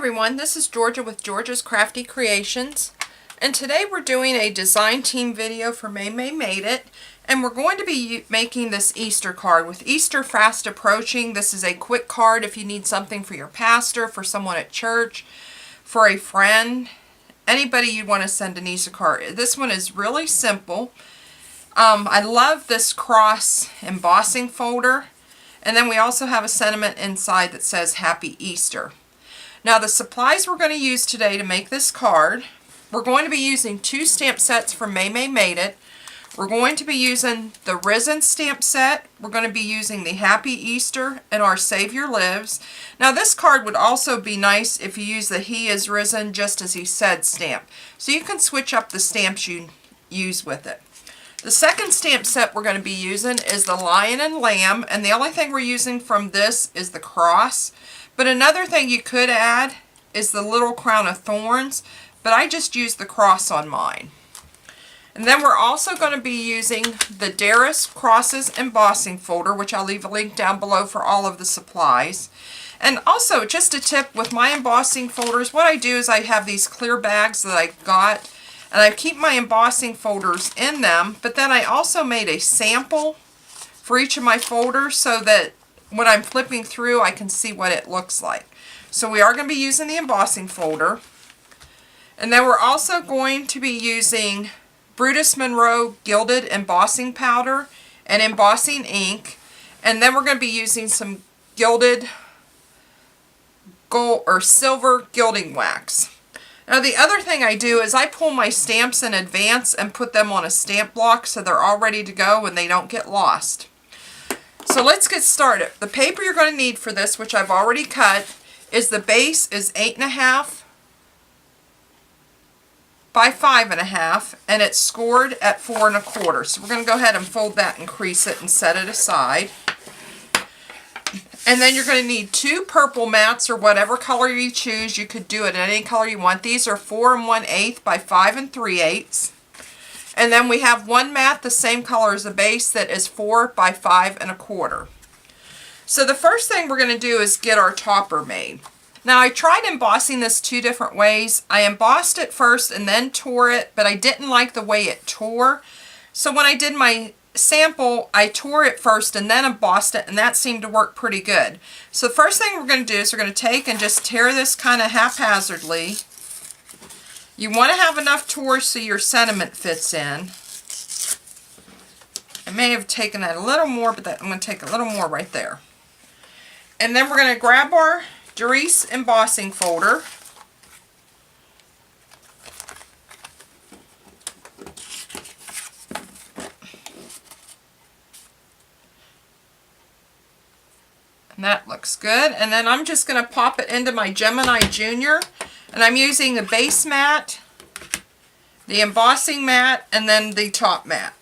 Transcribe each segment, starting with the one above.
everyone, this is Georgia with Georgia's Crafty Creations, and today we're doing a design team video for May Made It, and we're going to be making this Easter card. With Easter fast approaching, this is a quick card if you need something for your pastor, for someone at church, for a friend, anybody you'd want to send an Easter card. This one is really simple. I love this cross embossing folder, and then we also have a sentiment inside that says Happy Easter. Now the supplies we're going to use today to make this card, we're going to be using 2 stamp sets from May Made It. We're going to be using the Risen stamp set. We're going to be using the Happy Easter and Our Savior Lives. Now this card would also be nice if you use the He is Risen just as He said stamp. So you can switch up the stamps you use with it. The second stamp set we're going to be using is the Lion and Lamb, and the only thing we're using from this is the cross. But another thing you could add is the little crown of thorns, but I just used the cross on mine. And then we're also going to be using the Darris Crosses embossing folder, which I'll leave a link down below for all of the supplies. And also, just a tip with my embossing folders, what I do is I have these clear bags that I got, and I keep my embossing folders in them, but then I also made a sample for each of my folders so that when I'm flipping through, I can see what it looks like. So we are going to be using the embossing folder. And then we're also going to be using Brutus Monroe Gilded Embossing Powder and embossing ink. And then we're going to be using some gilded gold or silver gilding wax. Now the other thing I do is I pull my stamps in advance and put them on a stamp block so they're all ready to go and they don't get lost. So let's get started. The paper you're going to need for this, which I've already cut, is the base is 8.5 by 5.5, and it's scored at 4 1/4. So we're going to go ahead and fold that and crease it and set it aside. And then you're going to need 2 purple mats or whatever color you choose. You could do it in any color you want. These are 4 1/8 by 5 3/8. And then we have 1 mat the same color as the base that is 4 by 5 1/4. So the first thing we're going to do is get our topper made. Now I tried embossing this 2 different ways. I embossed it first and then tore it, but I didn't like the way it tore. So when I did my sample, I tore it first and then embossed it, and that seemed to work pretty good. So the first thing we're going to do is we're going to take and just tear this kind of haphazardly. You want to have enough tore so your sentiment fits in. I may have taken that a little more, but I'm going to take a little more right there. And then we're going to grab our Darris embossing folder. And that looks good. And then I'm just going to pop it into my Gemini Junior. And I'm using the base mat, the embossing mat, and then the top mat.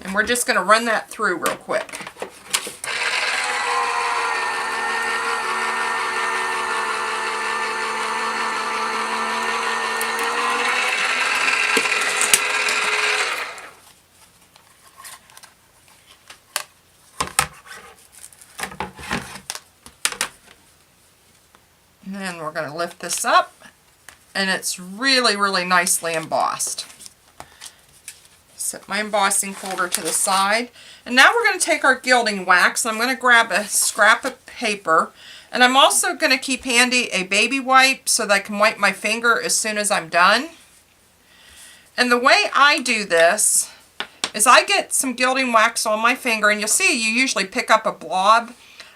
And we're just going to run that through real quick. And then we're going to lift this up, and it's really, really nicely embossed. Set my embossing folder to the side. And now we're going to take our gilding wax. I'm going to grab a scrap of paper, and I'm also going to keep handy a baby wipe so that I can wipe my finger as soon as I'm done. And the way I do this is I get some gilding wax on my finger, and you'll see you usually pick up a blob.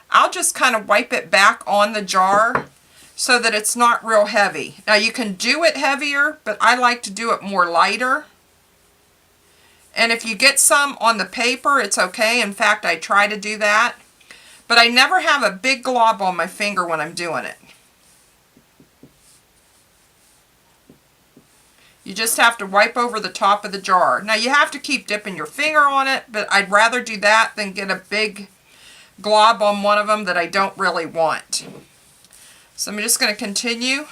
I'll just kind of wipe it back on the jar so that it's not real heavy. Now you can do it heavier, but I like to do it more lighter. And if you get some on the paper, it's okay. In fact, I try to do that. But I never have a big glob on my finger when I'm doing it. You just have to wipe over the top of the jar. Now you have to keep dipping your finger on it, but I'd rather do that than get a big glob on one of them that I don't really want. So I'm just going to continue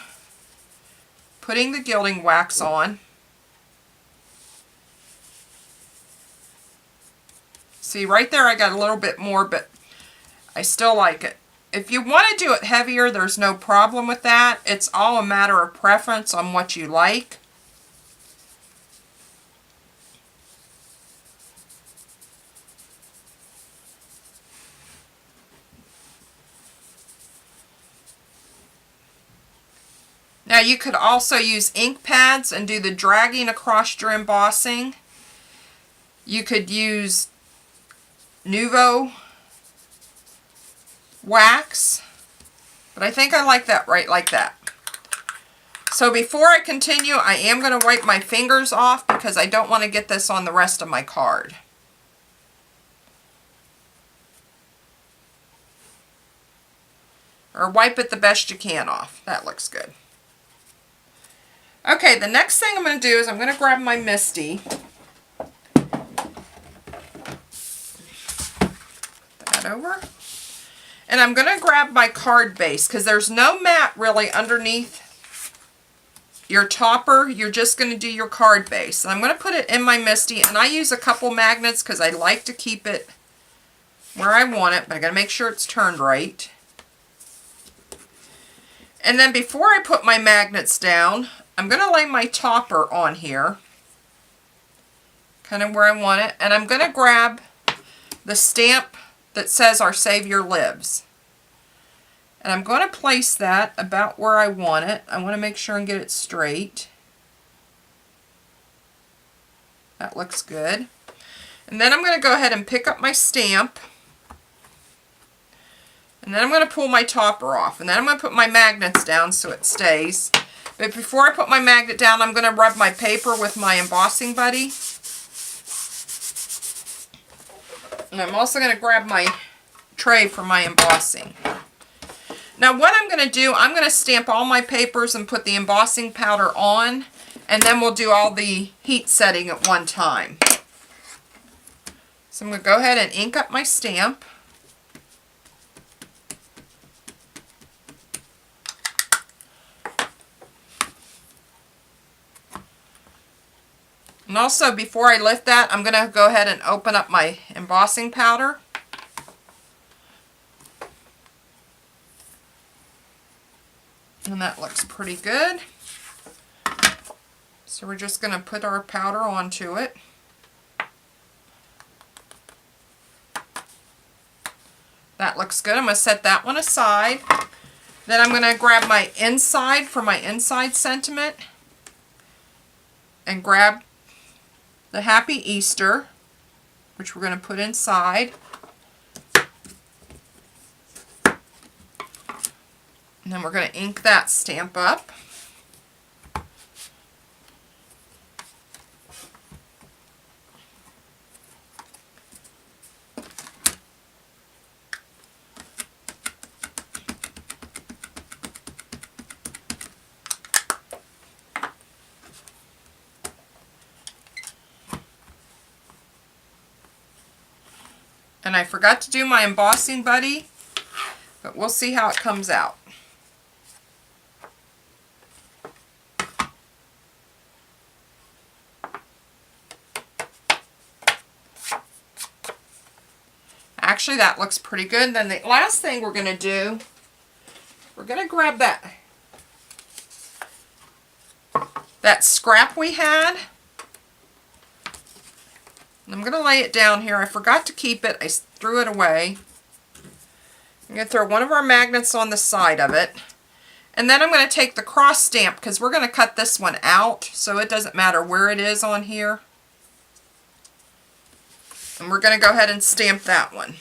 putting the gilding wax on. See, right there I got a little bit more, but I still like it. If you want to do it heavier, there's no problem with that. It's all a matter of preference on what you like. Now you could also use ink pads and do the dragging across your embossing. You could use Nuvo wax, but I think I like that right like that. So before I continue, I am going to wipe my fingers off because I don't want to get this on the rest of my card. Or wipe it the best you can off. That looks good. Okay, the next thing I'm going to do is I'm going to grab my Misty. That over. And I'm going to grab my card base because there's no mat really underneath your topper. You're just going to do your card base. And I'm going to put it in my Misty, and I use a couple magnets because I like to keep it where I want it, but I got to make sure it's turned right. And then before I put my magnets down, I'm going to lay my topper on here, kind of where I want it, and I'm going to grab the stamp that says Our Savior Lives. And I'm going to place that about where I want it. I want to make sure and get it straight. That looks good. And then I'm going to go ahead and pick up my stamp. And then I'm going to pull my topper off. And then I'm going to put my magnets down so it stays. But before I put my magnet down, I'm going to rub my paper with my embossing buddy. And I'm also going to grab my tray for my embossing. Now what I'm going to do, I'm going to stamp all my papers and put the embossing powder on. And then we'll do all the heat setting at one time. So I'm going to go ahead and ink up my stamp. And also, before I lift that, I'm going to go ahead and open up my embossing powder. And that looks pretty good. So we're just going to put our powder onto it. That looks good. I'm going to set that one aside. Then I'm going to grab my inside for my inside sentiment. And grab the Happy Easter, which we're going to put inside. And then we're going to ink that stamp up. And I forgot to do my embossing buddy, but we'll see how it comes out. Actually, that looks pretty good. Then the last thing we're going to do, we're going to grab that scrap we had. I'm going to lay it down here. I forgot to keep it. I threw it away. I'm going to throw one of our magnets on the side of it. And then I'm going to take the cross stamp because we're going to cut this one out so it doesn't matter where it is on here. And we're going to go ahead and stamp that one.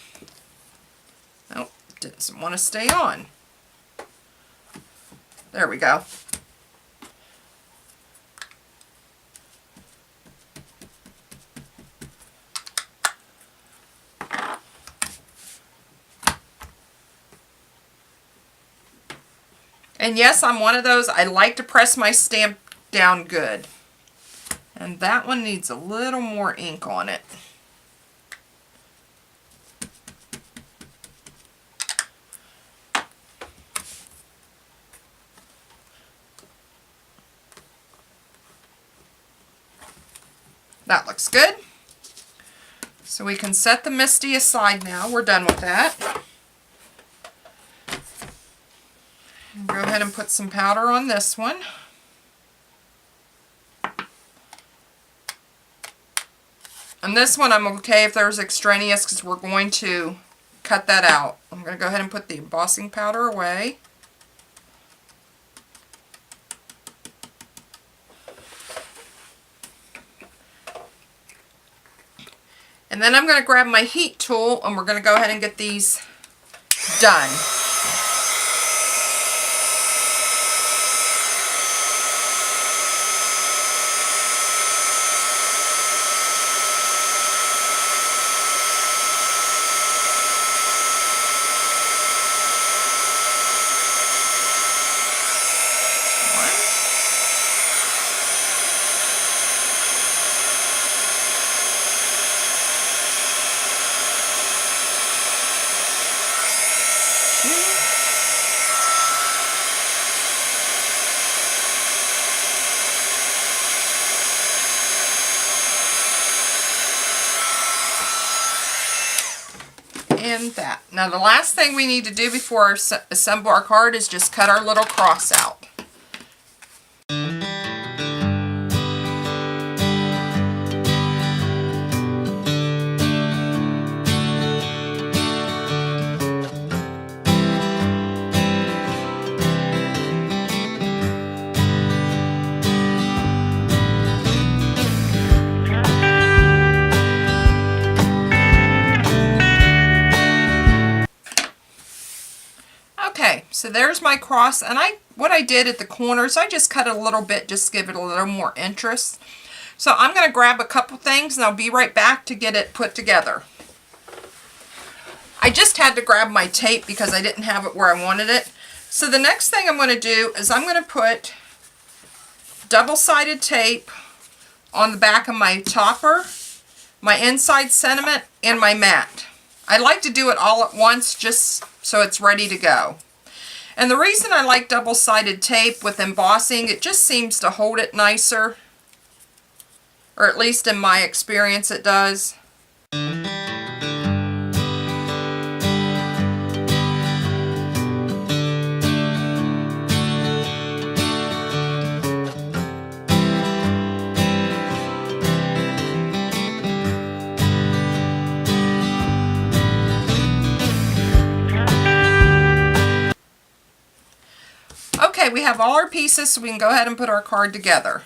Oh, didn't want to stay on. There we go. And yes, I'm one of those, I like to press my stamp down good. And that one needs a little more ink on it. That looks good. So we can set the Misty aside now. We're done with that. ahead and put some powder on this one. And this one I'm okay if there's extraneous because we're going to cut that out. I'm going to go ahead and put the embossing powder away. And then I'm going to grab my heat tool and we're going to go ahead and get these done. And that. Now the last thing we need to do before we assemble our card is just cut our little cross out. So there's my cross, and what I did at the corners, I just cut it a little bit just to give it a little more interest. So I'm going to grab a couple things and I'll be right back to get it put together. I just had to grab my tape because I didn't have it where I wanted it. So the next thing I'm going to do is I'm going to put double-sided tape on the back of my topper, my inside sentiment, and my mat. I like to do it all at once just so it's ready to go. And the reason I like double-sided tape with embossing, it just seems to hold it nicer. Or at least in my experience it does. Okay, we have all our pieces, so we can go ahead and put our card together.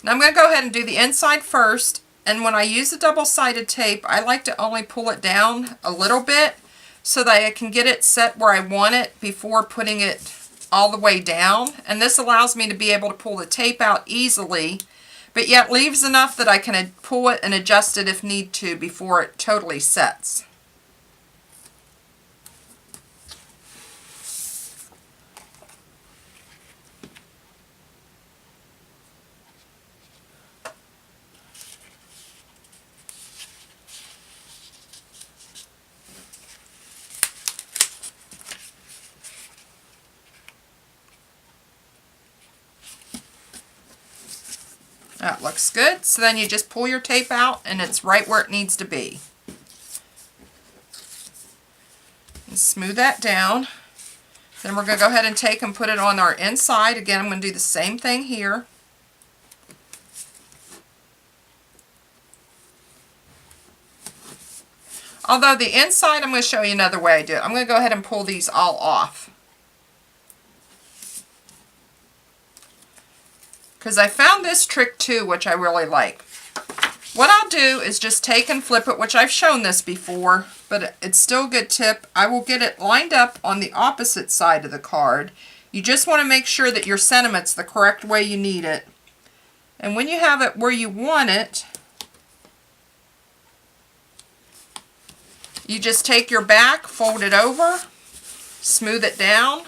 Now I'm going to go ahead and do the inside first, and when I use the double-sided tape, I like to only pull it down a little bit so that I can get it set where I want it before putting it all the way down. And this allows me to be able to pull the tape out easily, but yet leaves enough that I can pull it and adjust it if need to before it totally sets. That looks good. So then you just pull your tape out and it's right where it needs to be. And smooth that down. Then we're going to go ahead and take and put it on our inside. Again, I'm going to do the same thing here. Although the inside, I'm going to show you another way I do it. I'm going to go ahead and pull these all off. Because I found this trick too, which I really like. What I'll do is just take and flip it, which I've shown this before, but it's still a good tip. I will get it lined up on the opposite side of the card. You just want to make sure that your sentiment's the correct way you need it. And when you have it where you want it, you just take your back, fold it over, smooth it down,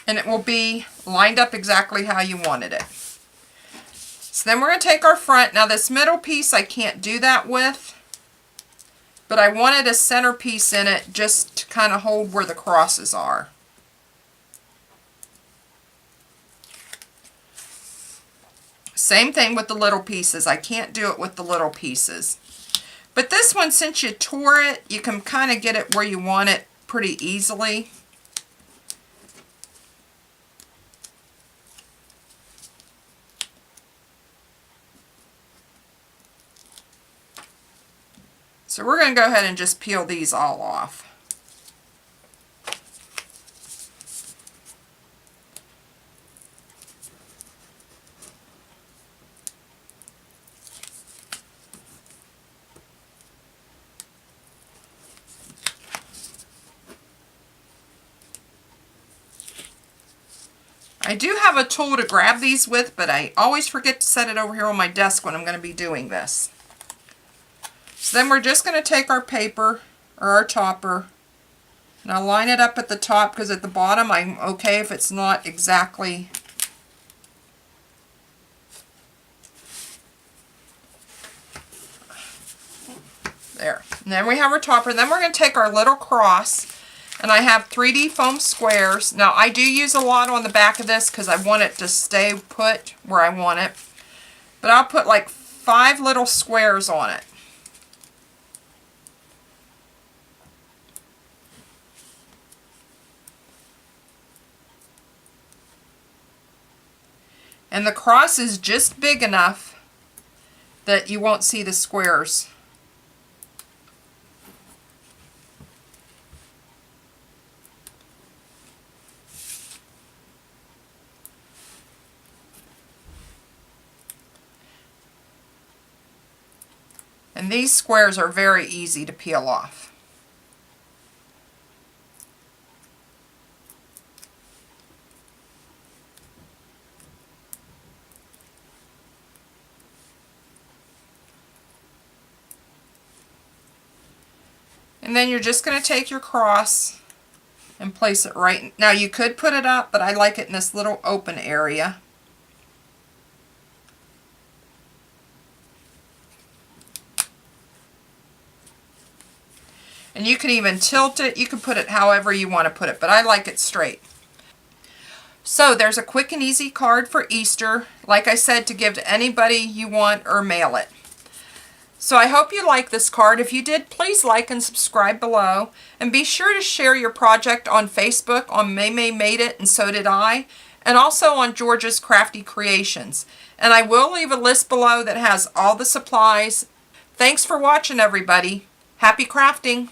and it will be lined up exactly how you wanted it. So then we're going to take our front. Now this middle piece I can't do that with, but I wanted a center piece in it just to kind of hold where the crosses are. Same thing with the little pieces. I can't do it with the little pieces. But this one, since you tore it, you can kind of get it where you want it pretty easily. So we're going to go ahead and just peel these all off. I do have a tool to grab these with, but I always forget to set it over here on my desk when I'm going to be doing this. So then we're just going to take our paper or our topper and I'll line it up at the top, because at the bottom I'm okay if it's not exactly there. And then we have our topper. Then we're going to take our little cross, and I have 3D foam squares. Now I do use a lot on the back of this because I want it to stay put where I want it. But I'll put like 5 little squares on it. And the cross is just big enough that you won't see the squares. And these squares are very easy to peel off. And then you're just going to take your cross and place it right. Now you could put it up, but I like it in this little open area. And you can even tilt it. You can put it however you want to put it, but I like it straight. So there's a quick and easy card for Easter, like I said, to give to anybody you want or mail it. So I hope you like this card. If you did, please like and subscribe below. And be sure to share your project on Facebook on May Made It and So Did I. And also on George's Crafty Creations. And I will leave a list below that has all the supplies. Thanks for watching, everybody. Happy crafting!